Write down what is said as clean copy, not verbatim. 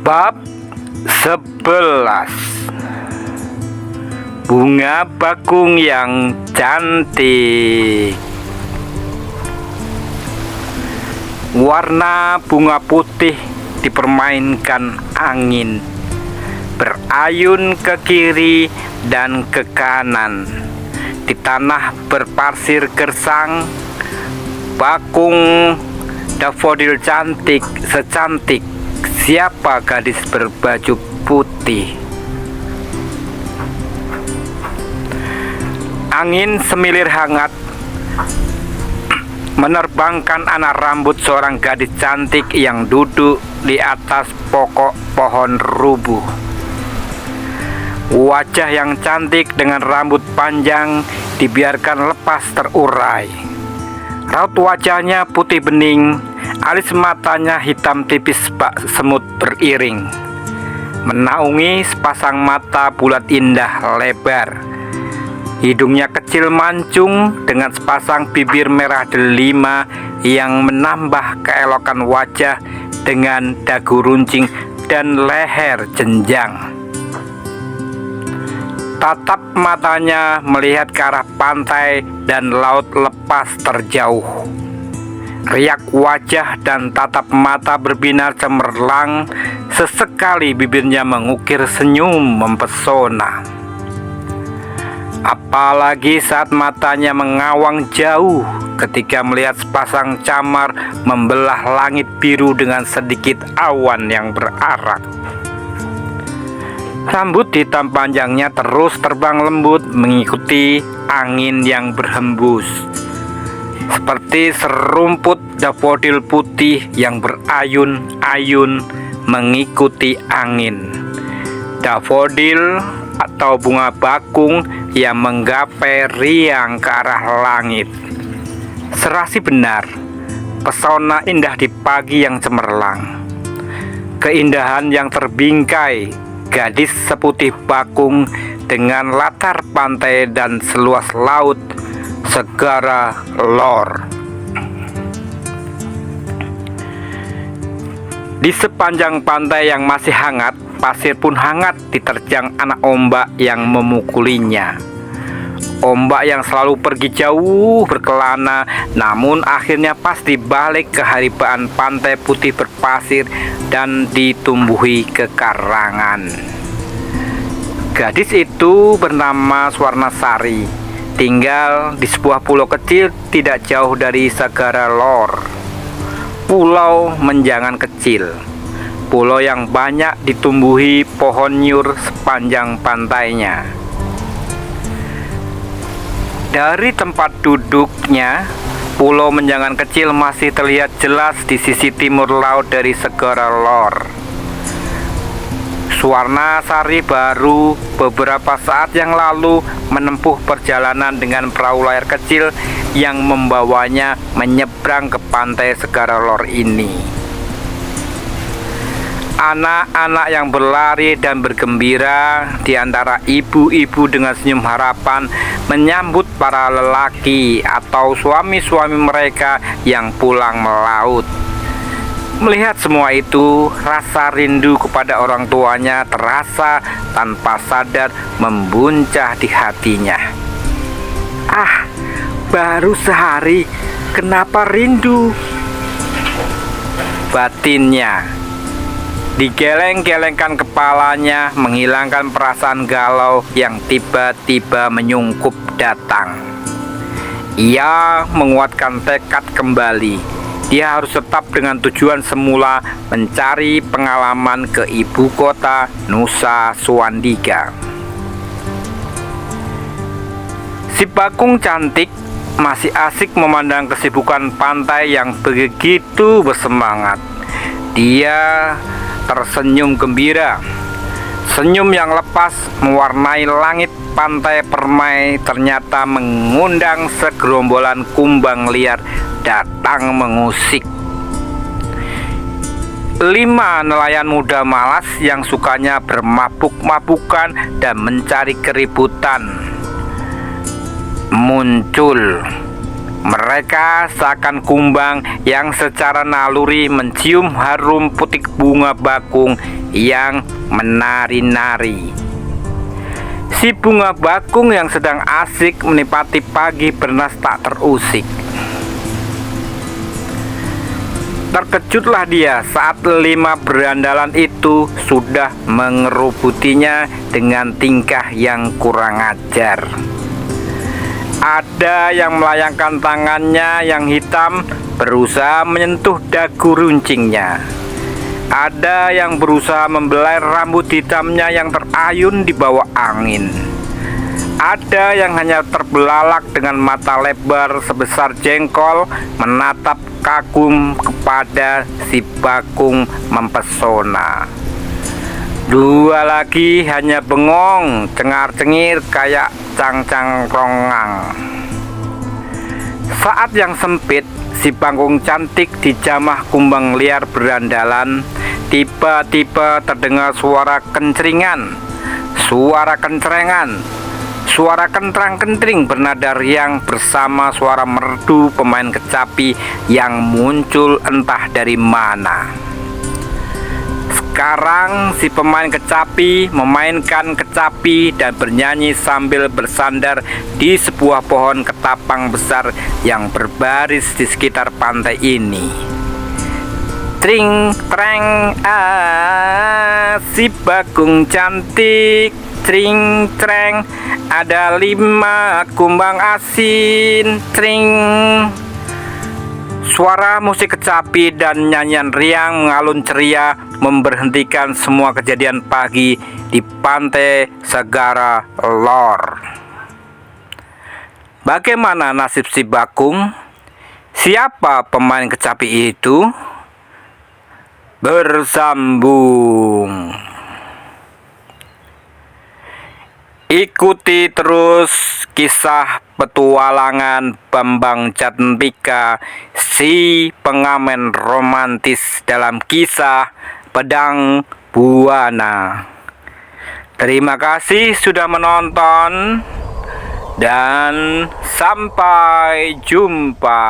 Bab 11. Bunga bakung yang cantik. Warna bunga putih dipermainkan angin, berayun ke kiri dan ke kanan. Di tanah berpasir gersang, bakung dafodil cantik secantik siapa gadis berbaju putih. Angin semilir hangat menerbangkan anak rambut seorang gadis cantik yang duduk di atas pokok pohon rubuh. Wajah yang cantik dengan rambut panjang dibiarkan lepas terurai. Raut wajahnya putih bening, alis matanya hitam tipis bak semut beriring, menaungi sepasang mata bulat indah lebar. Hidungnya kecil mancung dengan sepasang bibir merah delima yang menambah keelokan wajah dengan dagu runcing dan leher jenjang. Tatap matanya melihat ke arah pantai dan laut lepas terjauh. Riak wajah dan tatap mata berbinar cemerlang, sesekali bibirnya mengukir senyum mempesona. Apalagi saat matanya mengawang jauh ketika melihat sepasang camar membelah langit biru dengan sedikit awan yang berarak. Rambut hitam panjangnya terus terbang lembut mengikuti angin yang berhembus, seperti serumput dafodil putih yang berayun-ayun mengikuti angin. Dafodil atau bunga bakung yang menggapai riang ke arah langit. Serasi benar, pesona indah di pagi yang cemerlang. Keindahan yang terbingkai gadis seputih bakung dengan latar pantai dan seluas laut segara lor. Di sepanjang pantai yang masih hangat, pasir pun hangat diterjang anak ombak yang memukulinya. Ombak yang selalu pergi jauh berkelana, namun akhirnya pasti balik ke haribaan pantai putih berpasir dan ditumbuhi kekarangan. Gadis itu bernama Swarnasari, tinggal di sebuah pulau kecil tidak jauh dari Sagara Lor. Pulau menjangan kecil, pulau yang banyak ditumbuhi pohon nyur sepanjang pantainya. Dari tempat duduknya, pulau menjangan kecil masih terlihat jelas di sisi timur laut dari Segara Lor. Swarnasari baru beberapa saat yang lalu menempuh perjalanan dengan perahu layar kecil yang membawanya menyeberang ke pantai Segara Lor ini. Anak-anak yang berlari dan bergembira di antara ibu-ibu dengan senyum harapan menyambut para lelaki atau suami-suami mereka yang pulang melaut. Melihat semua itu, rasa rindu kepada orang tuanya terasa tanpa sadar membuncah di hatinya. Ah, baru sehari, kenapa rindu? Batinnya. Digeleng-gelengkan kepalanya, menghilangkan perasaan galau yang tiba-tiba menyungkup datang. Ia menguatkan tekad kembali. Dia harus tetap dengan tujuan semula, mencari pengalaman ke ibu kota Nusa Swandiga. Si bakung cantik masih asik memandang kesibukan pantai yang begitu bersemangat. Dia tersenyum gembira. Senyum yang lepas mewarnai langit pantai Permai ternyata mengundang segerombolan kumbang liar datang mengusik. 5 nelayan muda malas yang sukanya bermabuk-mabukan dan mencari keributan muncul Mereka seakan kumbang yang secara naluri mencium harum putik bunga bakung yang menari-nari. Si bunga bakung yang sedang asik menikmati pagi bernas tak terusik. Terkejutlah dia saat 5 berandalan itu sudah mengerubutinya dengan tingkah yang kurang ajar. Ada yang melayangkan tangannya yang hitam berusaha menyentuh dagu runcingnya. Ada yang berusaha membelai rambut hitamnya yang terayun di bawah angin. Ada yang hanya terbelalak dengan mata lebar sebesar jengkol menatap kagum kepada si bakung mempesona. 2 lagi hanya bengong, cengar-cengir kayak cangcang-rongang. Saat yang sempit, si bakung cantik dijamah kumbang liar berandalan. Tiba-tiba terdengar suara kencringan, suara kencrengan, suara kentrang-kentring bernada riang bersama suara merdu pemain kecapi yang muncul entah dari mana. Sekarang si pemain kecapi memainkan kecapi dan bernyanyi sambil bersandar di sebuah pohon ketapang besar yang berbaris di sekitar pantai ini. Tring treng si bakung cantik, tring treng ada 5 kumbang asin, tring. Suara musik kecapi dan nyanyian riang mengalun ceria memberhentikan semua kejadian pagi di pantai Segara Lor. Bagaimana nasib si bakung? Siapa pemain kecapi itu? Bersambung. Ikuti terus kisah petualangan Bambang Jatmika, si pengamen romantis dalam kisah Pedang Buana. Terima kasih sudah menonton dan sampai jumpa.